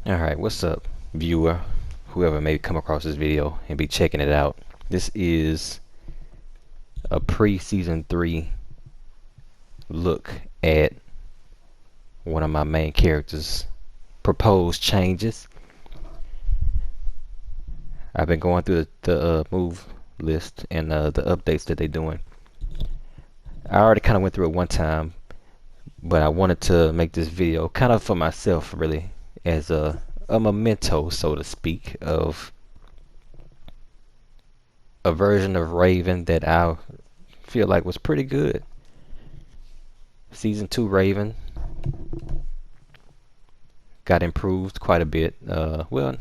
Alright, what's up, viewer? Whoever may come across this video and be checking it out. This is a pre-season 3 look at one of my main characters' proposed changes. I've been going through the move list and the updates that they're doing. I already kind of went through it one time, but I wanted to make this video kind of for myself, really, as a memento, so to speak, of a version of Raven that I feel like was pretty good. Season 2 Raven got improved quite a bit. Well,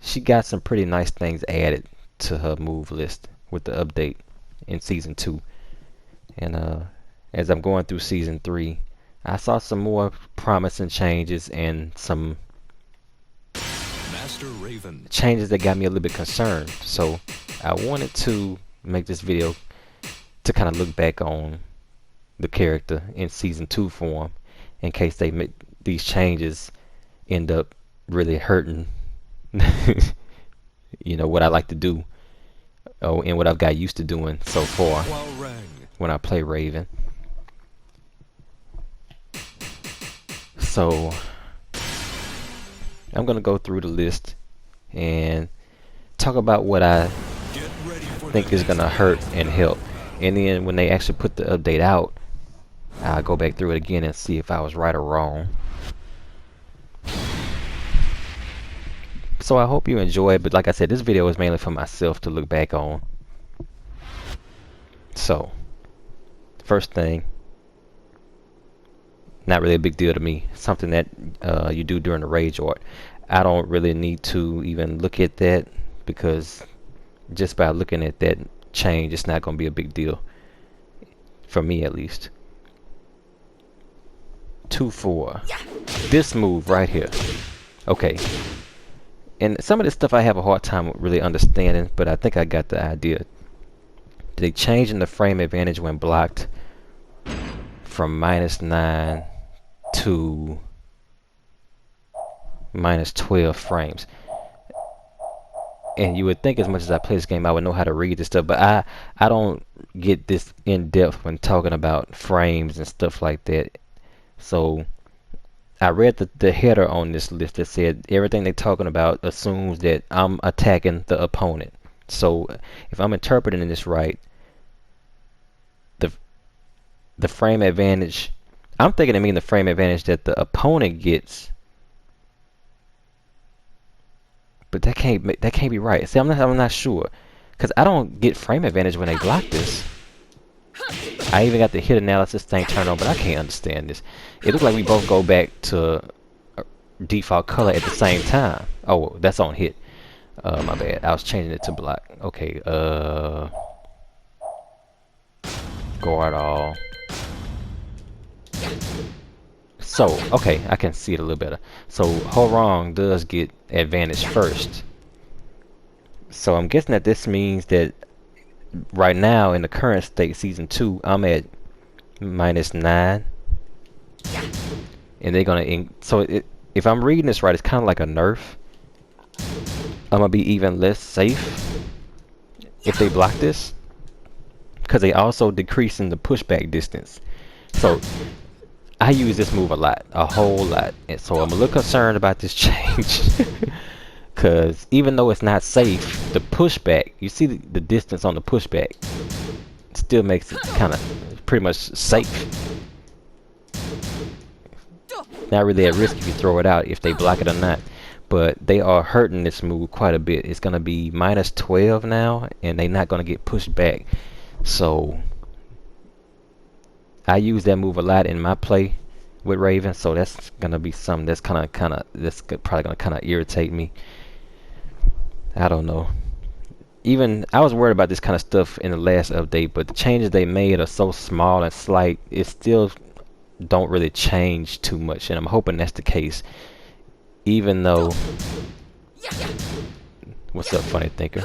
she got some pretty nice things added to her move list with the update in Season 2. And as I'm going through Season 3, I saw some more promising changes and some Master Raven changes that got me a little bit concerned. So I wanted to make this video to kind of look back on the character in Season 2 form, in case they make these changes end up really hurting you know, what I like to do, and what I've got used to doing so far when I play Raven. So I'm gonna go through the list and talk about what I think is gonna hurt and help, and then when they actually put the update out, I'll go back through it again and see if I was right or wrong. So I hope you enjoy it, but like I said, this video is mainly for myself to look back on. So first thing, not really a big deal to me, something that you do during the rage art. I don't really need to even look at that, because just by looking at that change, it's not going to be a big deal for me, at least. 2-4, this move right here. Okay, and some of this stuff I have a hard time really understanding, but I think I got the idea. They changing the frame advantage when blocked from -9 to -12 frames. And you would think, as much as I play this game, I would know how to read this stuff, but I don't get this in depth when talking about frames and stuff like that. So I read the header on this list that said everything they're talking about assumes that I'm attacking the opponent. So if I'm interpreting this right, the frame advantage, I'm thinking it means the frame advantage that the opponent gets, but that can't be right. See, I'm not sure, because I don't get frame advantage when they block this. I even got the hit analysis thing turned on, but I can't understand this. It looks like we both go back to default color at the same time. Oh, that's on hit. My bad. I was changing it to block. Okay. Guard all. So, okay, I can see it a little better. So, Horong does get advantage first. So, I'm guessing that this means that right now, in the current state, Season 2, I'm at -9. And they're going to... if I'm reading this right, it's kind of like a nerf. I'm going to be even less safe if they block this, because they also decreasing the pushback distance. So I use this move a whole lot, and so I'm a little concerned about this change. Because even though it's not safe, the pushback, you see the distance on the pushback, still makes it kind of pretty much safe. Not really at risk if you throw it out, if they block it or not. But they are hurting this move quite a bit. It's going to be -12 now, and they're not going to get pushed back. So I use that move a lot in my play with Raven, so that's going to be something that's probably going to kind of irritate me. I don't know. Even I was worried about this kind of stuff in the last update, but the changes they made are so small and slight, it still don't really change too much, and I'm hoping that's the case. Even though, what's up, funny thinker?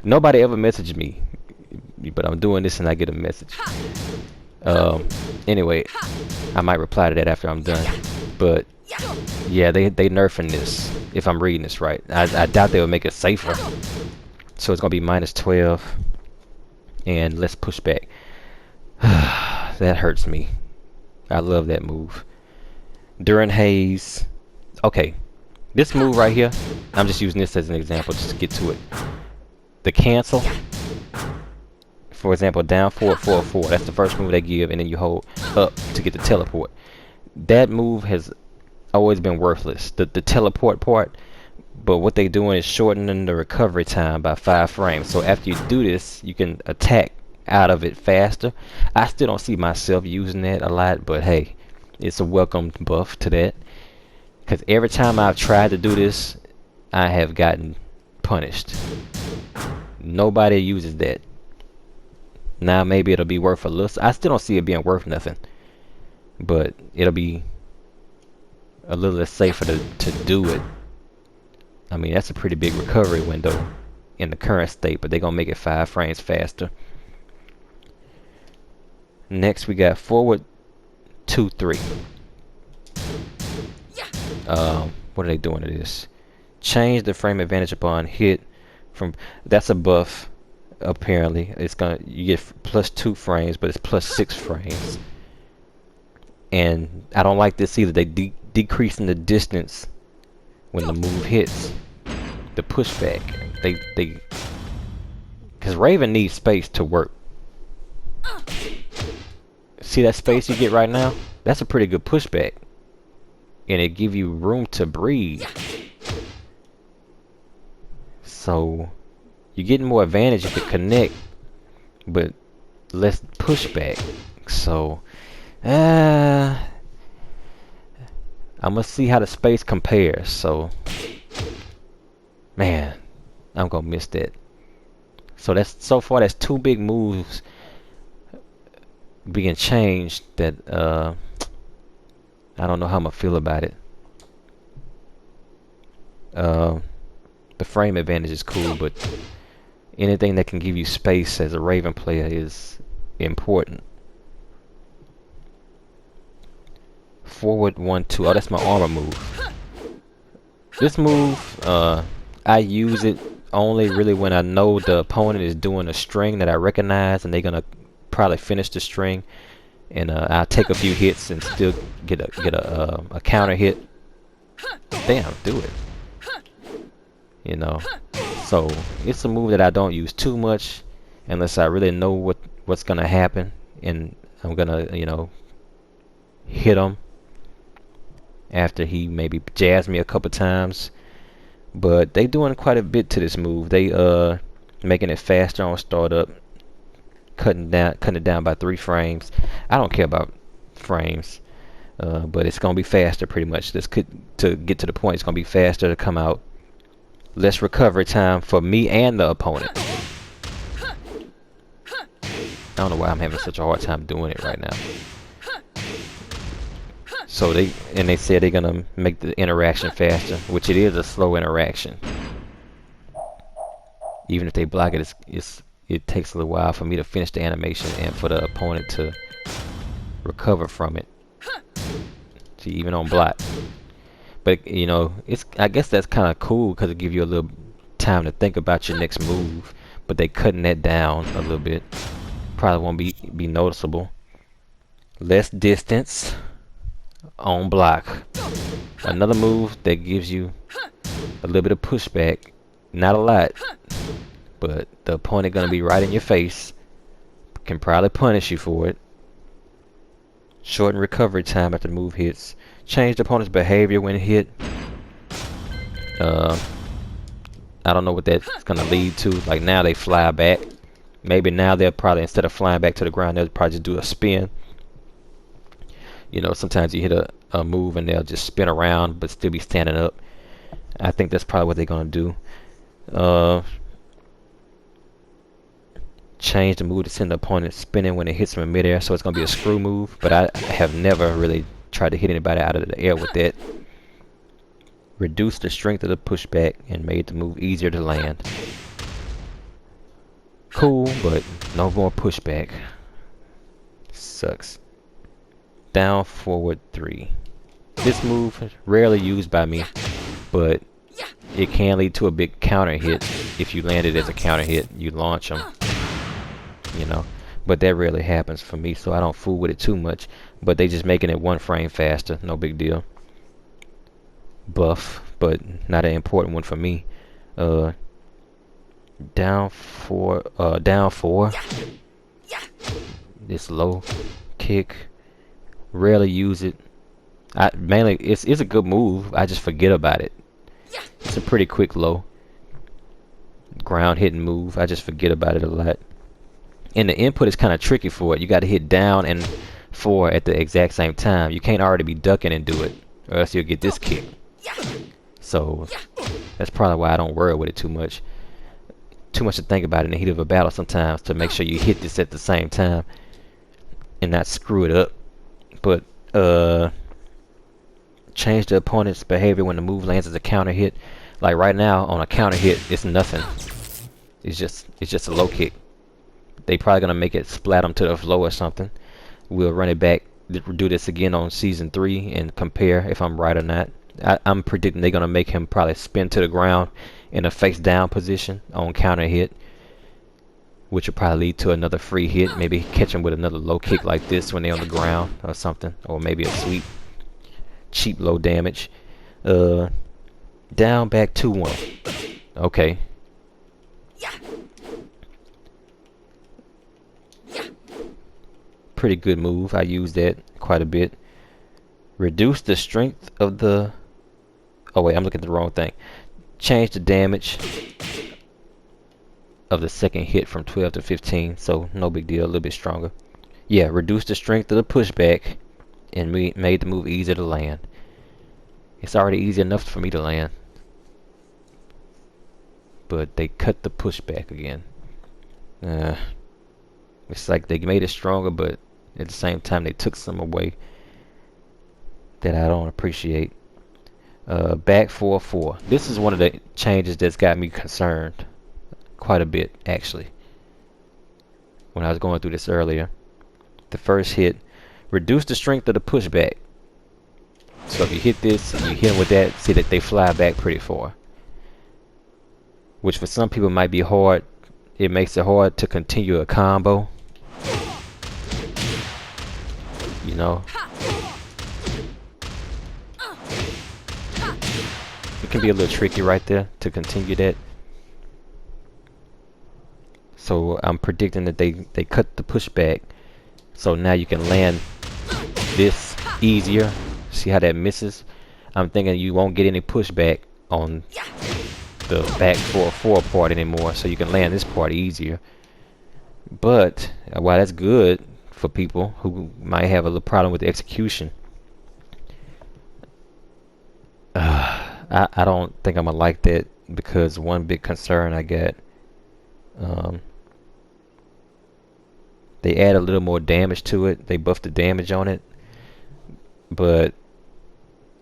Nobody ever messaged me, but I'm doing this and I get a message. Anyway, I might reply to that after I'm done. But Yeah, they nerfing this, if I'm reading this right. I doubt they would make it safer. So it's gonna be -12. And let's push back. That hurts me. I love that move. During haze. Okay. This move right here, I'm just using this as an example just to get to it. The cancel. For example, down forward, forward, forward. That's the first move they give, and then you hold up to get the teleport. That move has always been worthless. The teleport part. But what they doing is shortening the recovery time by 5 frames. So after you do this, you can attack out of it faster. I still don't see myself using that a lot, but hey, it's a welcome buff to that. Because every time I've tried to do this, I have gotten punished. Nobody uses that. Now maybe it'll be worth a little. I still don't see it being worth nothing. But it'll be a little less safer to do it. I mean, that's a pretty big recovery window in the current state, but they're going to make it 5 frames faster. Next, we got forward 2, 3. What are they doing to this? Change the frame advantage upon hit from... That's a buff, apparently. It's gonna... You get +2 frames, but it's +6 frames. And I don't like this either. They decreasing the distance when the move hits. The pushback. They because Raven needs space to work. See that space you get right now? That's a pretty good pushback. And it give you room to breathe. So you're getting more advantage if you connect, but less pushback. So I must see how the space compares. So man, I'm gonna miss that. So that's so far that's 2 big moves being changed that I don't know how I'm gonna feel about it. The frame advantage is cool, but anything that can give you space as a Raven player is important. Forward 1, 2. Oh, that's my armor move. This move, I use it only really when I know the opponent is doing a string that I recognize, and they're gonna probably finish the string, and I'll take a few hits and still get a counter hit. Damn, do it. You know, so it's a move that I don't use too much unless I really know what's gonna happen, and I'm gonna, you know, hit him after he maybe jazzed me a couple times. But they doing quite a bit to this move. They making it faster on startup, cutting it down by 3 frames. I don't care about frames, but it's gonna be faster pretty much. To get to the point, it's gonna be faster to come out. Less recovery time for me and the opponent. I don't know why I'm having such a hard time doing it right now. So they said they're gonna make the interaction faster, which it is a slow interaction. Even if they block it, it takes a little while for me to finish the animation and for the opponent to recover from it. See, even on block. But you know, I guess that's kind of cool because it gives you a little time to think about your next move. But they cutting that down a little bit. Probably won't be noticeable. Less distance on block. Another move that gives you a little bit of pushback. Not a lot, but the opponent gonna be right in your face. Can probably punish you for it. Shorten recovery time after the move hits. Change the opponent's behavior when hit. I don't know what that's gonna lead to. Like now they fly back. Maybe now they'll probably, instead of flying back to the ground, they'll probably just do a spin. You know, sometimes you hit a move and they'll just spin around but still be standing up. I think that's probably what they're gonna do. Change the move to send the opponent spinning when it hits them in midair, so it's gonna be a screw move. But I have never really tried to hit anybody out of the air with that. Reduce the strength of the pushback and made the move easier to land. Cool, but no more pushback. Sucks. Down forward 3. This move is rarely used by me, but it can lead to a big counter hit. If you land it as a counter hit, you launch them, you know. But that rarely happens for me, so I don't fool with it too much. But they just making it 1 frame faster, no big deal. Buff, but not an important one for me. Down 4. This low kick, rarely use it. Mainly it's a good move. I just forget about it. It's a pretty quick low ground hitting move. I just forget about it a lot. And the input is kind of tricky for it. You got to hit down and 4 at the exact same time. You can't already be ducking and do it, or else you'll get this kick. So that's probably why I don't worry with it too much. Too much to think about in the heat of a battle sometimes, to make sure you hit this at the same time and not screw it up. But change the opponent's behavior when the move lands as a counter hit. Like right now on a counter hit, it's nothing. It's just a low kick. They probably gonna make it splat them to the floor or something. We'll run it back, do this again on season 3 and compare if I'm right or not. I'm predicting they're gonna make him probably spin to the ground in a face down position on counter hit, which will probably lead to another free hit. Maybe catch him with another low kick like this when they're on the ground or something, or maybe a sweep. Cheap low damage. Down back 2-1. Okay. Pretty good move. I use that quite a bit. Reduce the strength of the... Oh wait, I'm looking at the wrong thing. Change the damage of the second hit from 12 to 15. So no big deal, a little bit stronger. Yeah, reduce the strength of the pushback and made the move easier to land. It's already easy enough for me to land, but they cut the pushback again. It's like they made it stronger, but at the same time they took some away that I don't appreciate. Back 4-4. This is one of the changes that's got me concerned quite a bit, actually. When I was going through this earlier, the first hit, reduce the strength of the pushback. So if you hit this and you hit them with that, see that they fly back pretty far, which for some people might be hard. It makes it hard to continue a combo, you know. It can be a little tricky right there to continue that. So I'm predicting that they cut the pushback, so now you can land this easier. See how that misses? I'm thinking you won't get any pushback on the back 4-4 part anymore, so you can land this part easier. But while that's good for people who might have a little problem with the execution, I don't think I'm gonna like that, because one big concern I got, they add a little more damage to it. They buff the damage on it, but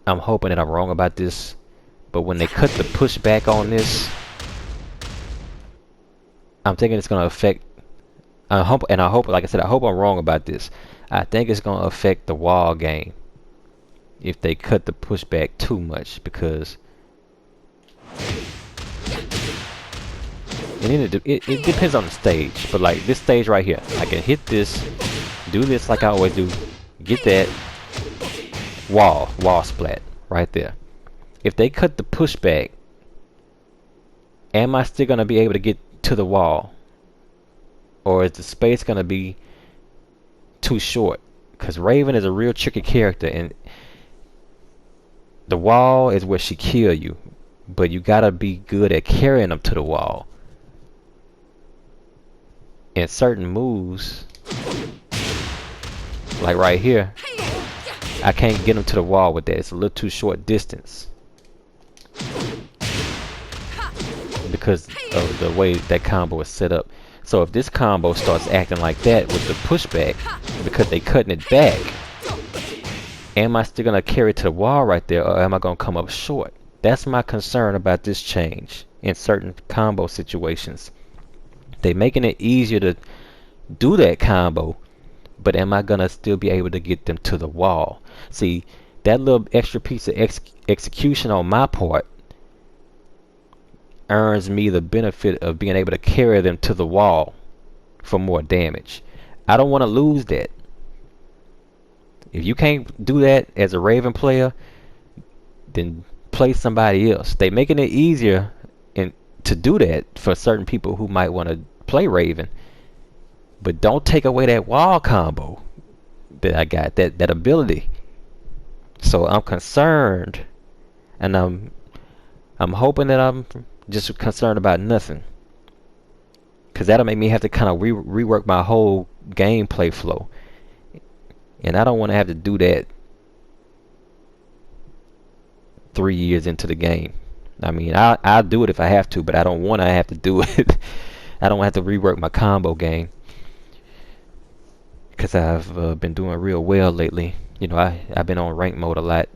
I'm hoping that I'm wrong about this. But when they cut the pushback on this, I'm thinking it's gonna affect. I hope, like I said, I hope I'm wrong about this. I think it's gonna affect the wall game if they cut the pushback too much, because and it depends on the stage. But like this stage right here, I can hit this, do this like I always do, get that wall splat right there. If they cut the pushback, am I still gonna be able to get to the wall, or is the space gonna be too short? Because Raven is a real tricky character, and the wall is where she kill you, but you gotta be good at carrying them to the wall. In certain moves, like right here, I can't get them to the wall with that. It's a little too short distance because of the way that combo is set up. So if this combo starts acting like that with the pushback, because they cutting it back, am I still gonna carry it to the wall right there, or am I gonna come up short? That's my concern about this change in certain combo situations. They making it easier to do that combo, but am I gonna still be able to get them to the wall? See, that little extra piece of execution on my part earns me the benefit of being able to carry them to the wall for more damage. I don't want to lose that. If you can't do that as a Raven player, then play somebody else. They making it easier to do that for certain people who might want to play Raven. But don't take away that wall combo that I got, that ability. So I'm concerned, and I'm hoping that I'm just concerned about nothing, because that'll make me have to kind of rework my whole gameplay flow, and I don't want to have to do that 3 years into the game. I mean, I'll do it if I have to, but I don't want to have to do it. I don't have to rework my combo game, because I've been doing real well lately. You know, I've been on rank mode a lot,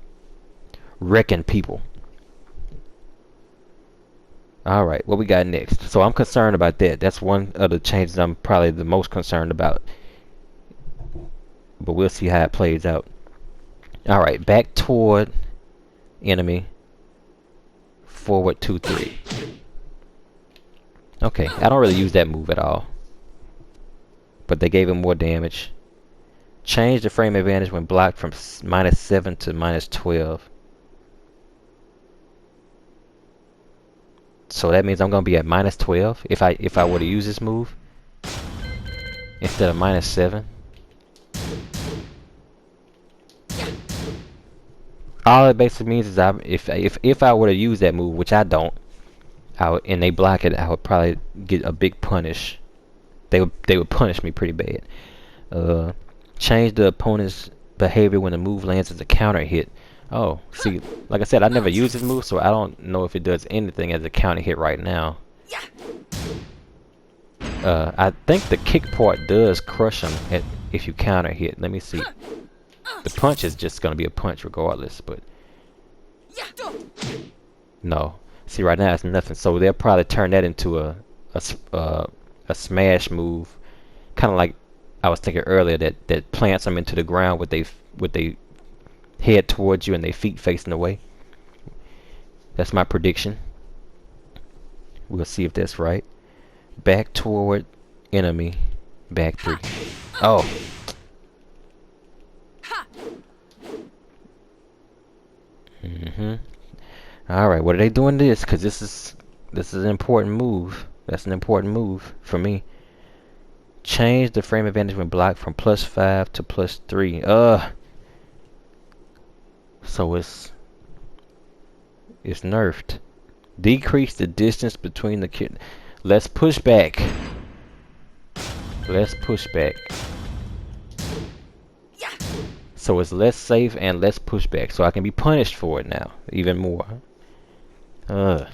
wrecking people. Alright, what we got next? So I'm concerned about that. That's one of the changes I'm probably the most concerned about. But we'll see how it plays out. Alright, back toward enemy. Forward 2, 3. Okay, I don't really use that move at all. But they gave him more damage. Change the frame advantage when blocked from -7 to -12. So that means I'm gonna be at -12 if I were to use this move instead of -7. All it basically means is if I were to use that move, which I don't, and they block it, I would probably get a big punish. They would punish me pretty bad. Change the opponent's behavior when the move lands as a counter hit. Oh, see, like I said, I never use this move, so I don't know if it does anything as a counter hit right now. I think the kick part does crush him if you counter hit. Let me see. The punch is just gonna be a punch regardless, but no. See, right now it's nothing. So they'll probably turn that into a smash move, kind of like I was thinking earlier, that plants them into the ground with they head towards you and their feet facing away. That's my prediction. We'll see if that's right. Back toward enemy. Back 3. Oh. Alright, what are they doing this? Because this is an important move. That's an important move for me. Change the frame advantage when blocked from +5 to +3. So it's nerfed. Decrease the distance between the kid. Let's push back. Let's push back. So it's less safe and less pushback. So I can be punished for it now, even more. I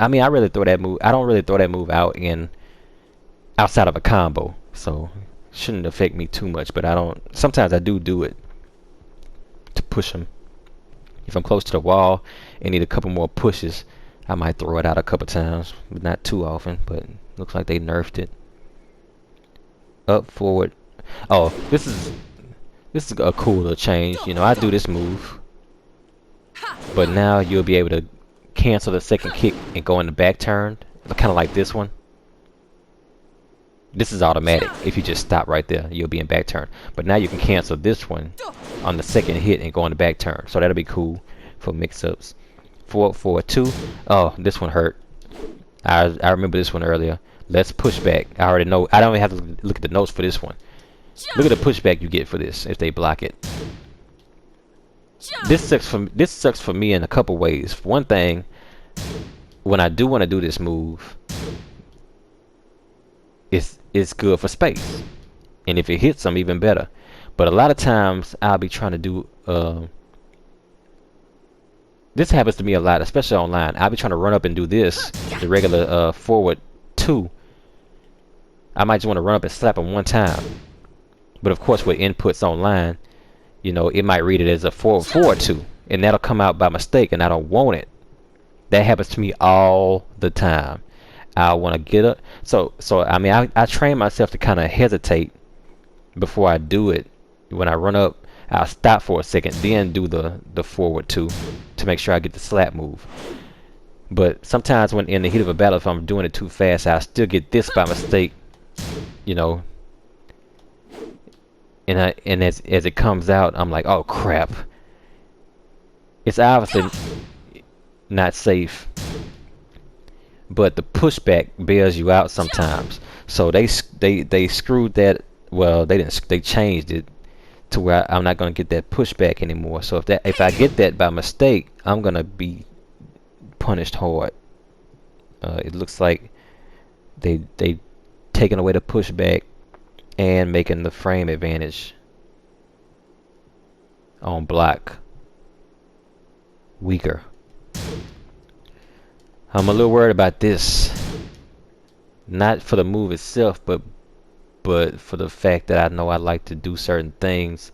mean, I really throw that move. I don't really throw that move outside of a combo, so it shouldn't affect me too much. But I don't. Sometimes I do it to push them. If I'm close to the wall and need a couple more pushes, I might throw it out a couple times, but not too often. But looks like they nerfed it. Up, forward. Oh, this is a cool little change. You know, I do this move, but now you'll be able to cancel the second kick and go in the back turn, kind of like this one. This is automatic. If you just stop right there, you'll be in back turn. But now you can cancel this one on the second hit and go in the back turn. So that'll be cool for mix-ups. 4-4-2. Oh, this one hurt. I remember this one earlier. Let's push back. I already know. I don't even have to look at the notes for this one. Look at the pushback you get for this if they block it. This sucks for me in a couple ways. For one thing, when I do want to do this move, it's good for space, and if it hits them, even better. But a lot of times I'll be trying to do this happens to me a lot, especially online. I'll be trying to run up and do this, the regular forward 2. I might just want to run up and slap them one time, but of course with inputs online, you know, it might read it as a forward 2, and that'll come out by mistake, and I don't want it. That happens to me all the time. I want to get up. So I mean, I train myself to kind of hesitate before I do it. When I run up, I'll stop for a second, then do the forward two to make sure I get the slap move. But sometimes when in the heat of a battle, if I'm doing it too fast, I'll still get this by mistake, you know. And as it comes out, I'm like, oh crap. It's obviously not safe. But the pushback bails you out sometimes. So they screwed that. Well, they didn't. They changed it to where I'm not gonna get that pushback anymore. So if I get that by mistake, I'm gonna be punished hard. It looks like they taking away the pushback and making the frame advantage on block weaker. I'm a little worried about this. Not for the move itself, but for the fact that I know I like to do certain things,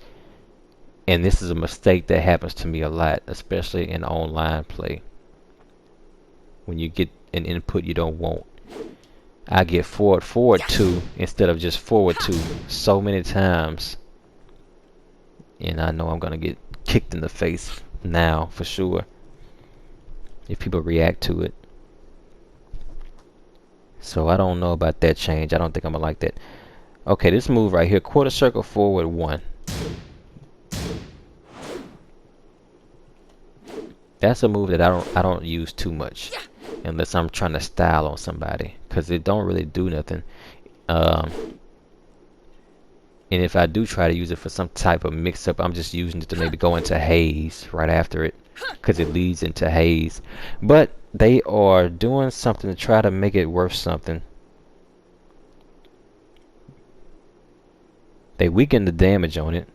and this is a mistake that happens to me a lot, especially in online play. When you get an input you don't want, I get forward 2 instead of just forward 2 so many times, and I know I'm gonna get kicked in the face now for sure if people react to it. So I don't know about that change. I don't think I'm gonna like that. Okay, this move right here, quarter circle forward 1. That's a move that I don't use too much unless I'm trying to style on somebody, because it don't really do nothing. And if I do try to use it for some type of mix-up, I'm just using it to maybe go into haze right after it, because it leads into haze. But they are doing something to try to make it worth something. They weakened the damage on it,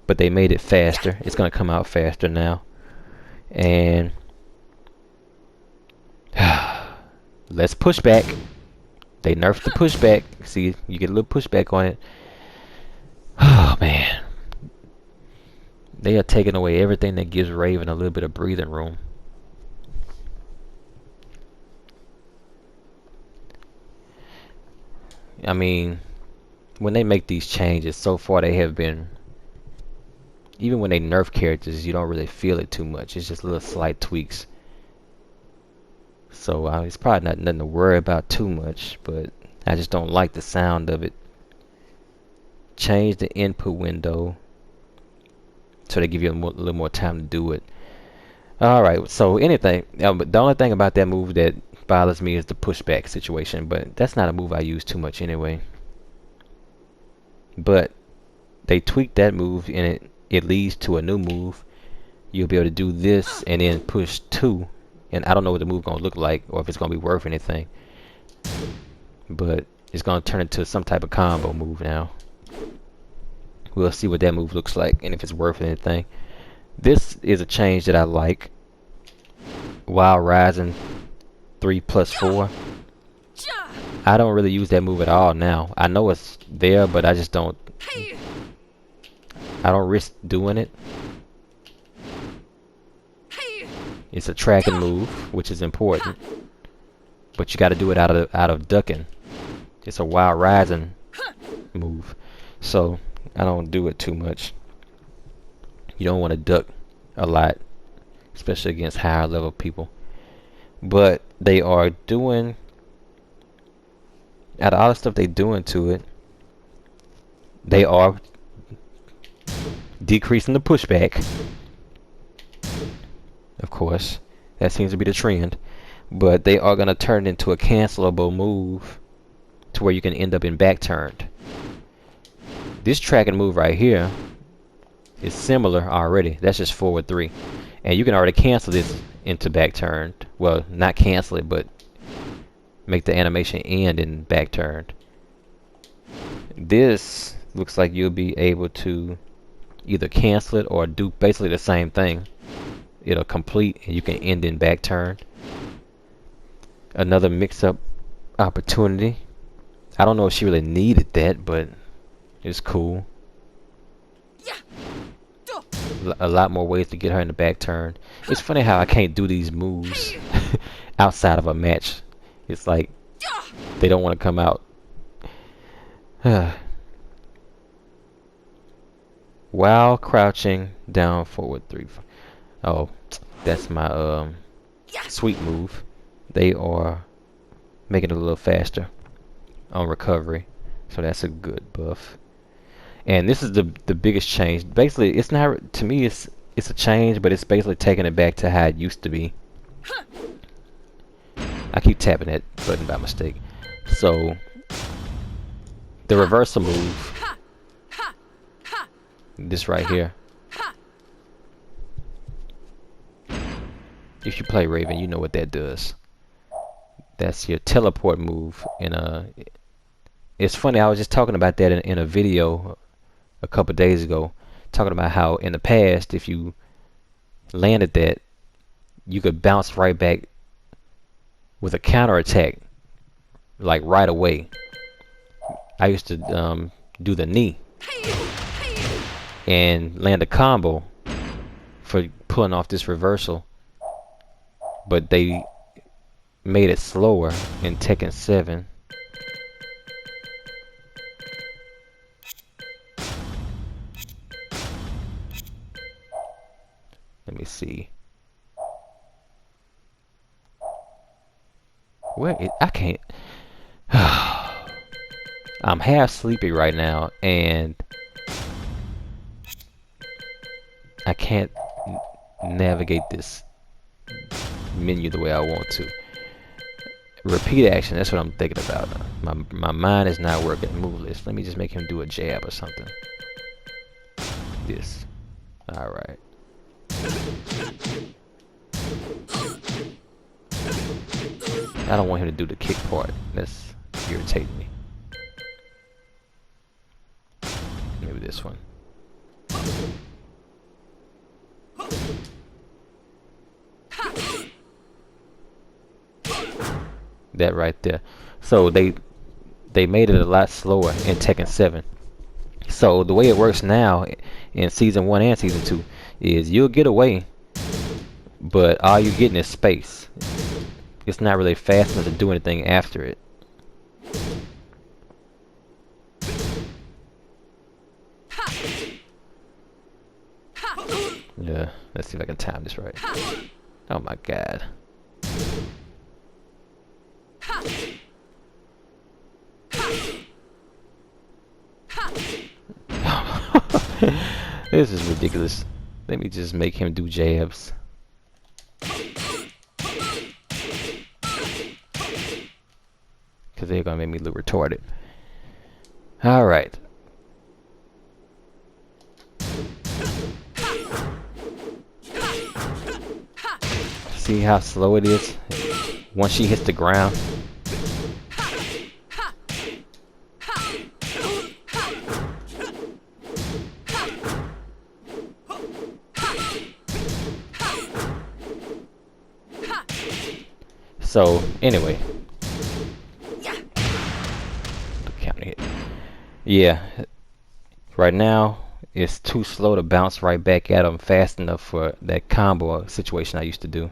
but they made it faster. It's going to come out faster now. And let's push back. They nerfed the pushback. See, you get a little pushback on it. Oh man, they are taking away everything that gives Raven a little bit of breathing room. I mean, when they make these changes, so far they have been, even when they nerf characters, you don't really feel it too much. It's just little slight tweaks. So it's probably not nothing to worry about too much, but I just don't like the sound of it. Change the input window so they give you a little more time to do it. Alright, so anything, but the only thing about that move that bothers me is the pushback situation, but that's not a move I use too much anyway. But they tweaked that move, and it leads to a new move. You'll be able to do this and then push 2, and I don't know what the move gonna look like or if it's gonna be worth anything, but it's gonna turn into some type of combo move now. We'll see what that move looks like and if it's worth anything. This is a change that I like. While rising 3+4. I don't really use that move at all now. I know it's there, but I just don't. I don't risk doing it. It's a tracking move, which is important, but you got to do it out of ducking. It's a wild rising move, so I don't do it too much. You don't want to duck a lot, especially against higher level people. But they are doing, out of all the stuff they're doing to it, they are decreasing the pushback. Of course, that seems to be the trend. But they are going to turn it into a cancelable move to where you can end up in back turned. This tracking move right here is similar already. That's just forward 3. And you can already cancel this into back turned. Well, not cancel it, but make the animation end in back turned. This looks like you'll be able to either cancel it or do basically the same thing. It'll complete and you can end in back turned. Another mix-up opportunity. I don't know if she really needed that, but it's cool. A lot more ways to get her in the back turn. It's funny how I can't do these moves outside of a match. It's like they don't want to come out. while crouching down forward 3. Oh, that's my sweet move. They are making it a little faster on recovery, so that's a good buff. And this is the biggest change. Basically, it's not, to me it's a change, but it's basically taking it back to how it used to be. I keep tapping that button by mistake. So the reversal move, this right here. If you play Raven, you know what that does. That's your teleport move. And it's funny, I was just talking about that in a video a couple days ago, talking about how in the past, if you landed that, you could bounce right back with a counter attack, like right away. I used to do the knee and land a combo for pulling off this reversal, but they made it slower in Tekken 7. Let me see. I can't. I'm half sleepy right now, and I can't navigate this menu the way I want to. Repeat action, that's what I'm thinking about. My mind is not working. Move list. Let me just make him do a jab or something. This. Alright. I don't want him to do the kick part. That's irritating me. Maybe this one. That right there. So they made it a lot slower in Tekken 7. So the way it works now in Season 1 and Season 2 is you'll get away, but all you're getting is space. It's not really fast enough to do anything after it. Yeah, let's see if I can time this right. Oh my god. This is ridiculous. Let me just make him do jabs. Because they're going to make me look retarded. Alright. See how slow it is once she hits the ground? So, anyway. Counter hit. Yeah. Right now, it's too slow to bounce right back at them fast enough for that combo situation I used to do.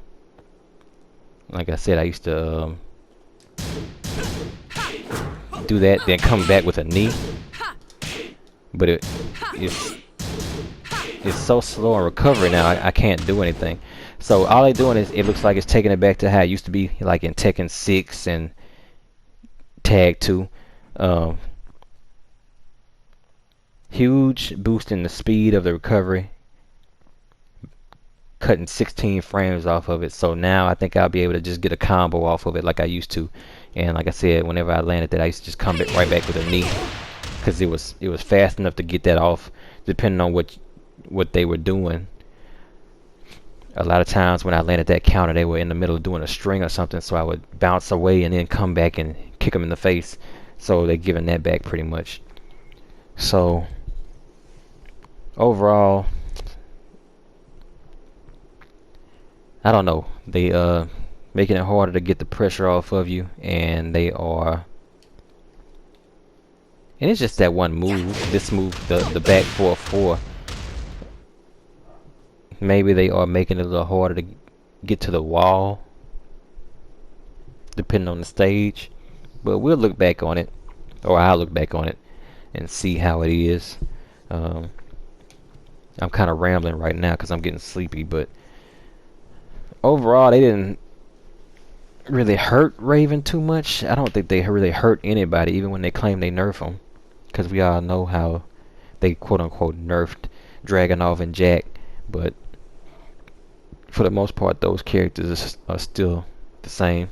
Like I said, I used to do that, then come back with a knee. But it's so slow in recovery now, I can't do anything. So all they're doing is, it looks like it's taking it back to how it used to be, like in Tekken 6 and Tag 2. Huge boost in the speed of the recovery, cutting 16 frames off of it. So now I think I'll be able to just get a combo off of it like I used to. And like I said, whenever I landed that, I used to just come back right back with a knee, because it was fast enough to get that off, depending on what they were doing. A lot of times when I landed that counter, they were in the middle of doing a string or something, so I would bounce away and then come back and kick them in the face. So they're giving that back pretty much. So overall, I don't know. They making it harder to get the pressure off of you, and they are. And it's just that one move. This move, the back 4-4. Maybe they are making it a little harder to get to the wall, depending on the stage. But we'll look back on it, or I'll look back on it and see how it is. I'm kind of rambling right now because I'm getting sleepy, but overall, they didn't really hurt Raven too much. I don't think they really hurt anybody, even when they claim they nerf them, because we all know how they quote-unquote nerfed Dragunov and Jack, but for the most part, those characters are still the same.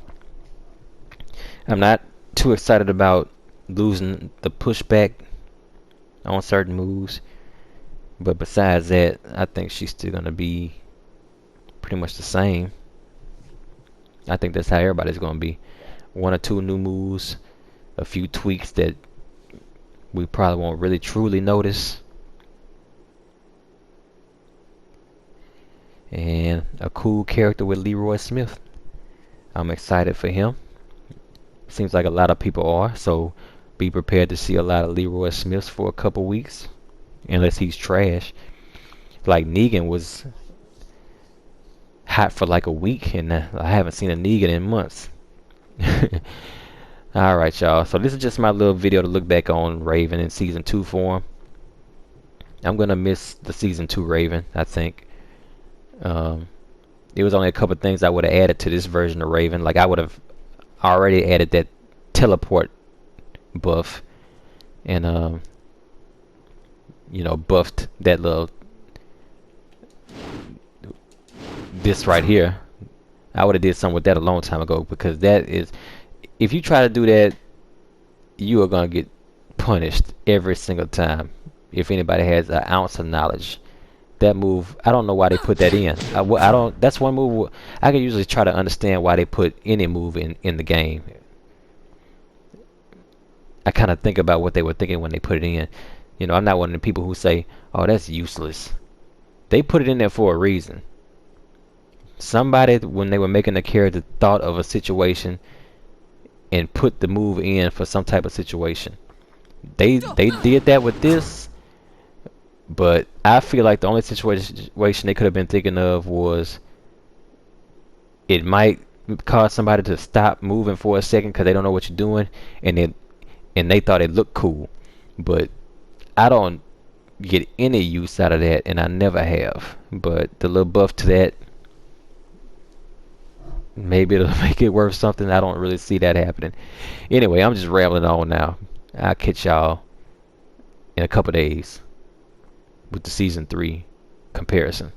I'm not too excited about losing the pushback on certain moves, but besides that, I think she's still gonna be pretty much the same. I think that's how everybody's gonna be. One or two new moves, a few tweaks that we probably won't really truly notice, and a cool character with Leroy Smith. I'm excited for him. Seems like a lot of people are, so be prepared to see a lot of Leroy Smiths for a couple weeks, unless he's trash. Like Negan was hot for like a week, and I haven't seen a Negan in months. Alright, y'all, so this is just my little video to look back on Raven in season 2 form. I'm gonna miss the season 2 Raven, I think. There was only a couple things I would have added to this version of Raven. Like I would have already added that teleport buff, and you know, buffed that little this right here. I would have did something with that a long time ago, because that is, if you try to do that, you are gonna get punished every single time. If anybody has an ounce of knowledge, that move, I don't know why they put that in. I don't. That's one move I can usually try to understand why they put any move in the game. I kind of think about what they were thinking when they put it in. You know, I'm not one of the people who say, "Oh, that's useless." They put it in there for a reason. Somebody, when they were making the character, thought of a situation and put the move in for some type of situation. They did that with this. But I feel like the only situation they could have been thinking of was it might cause somebody to stop moving for a second because they don't know what you're doing, and they thought it looked cool. But I don't get any use out of that, and I never have. But the little buff to that, maybe it'll make it worth something. I don't really see that happening. Anyway, I'm just rambling on now. I'll catch y'all in a couple days with the season 3 comparison.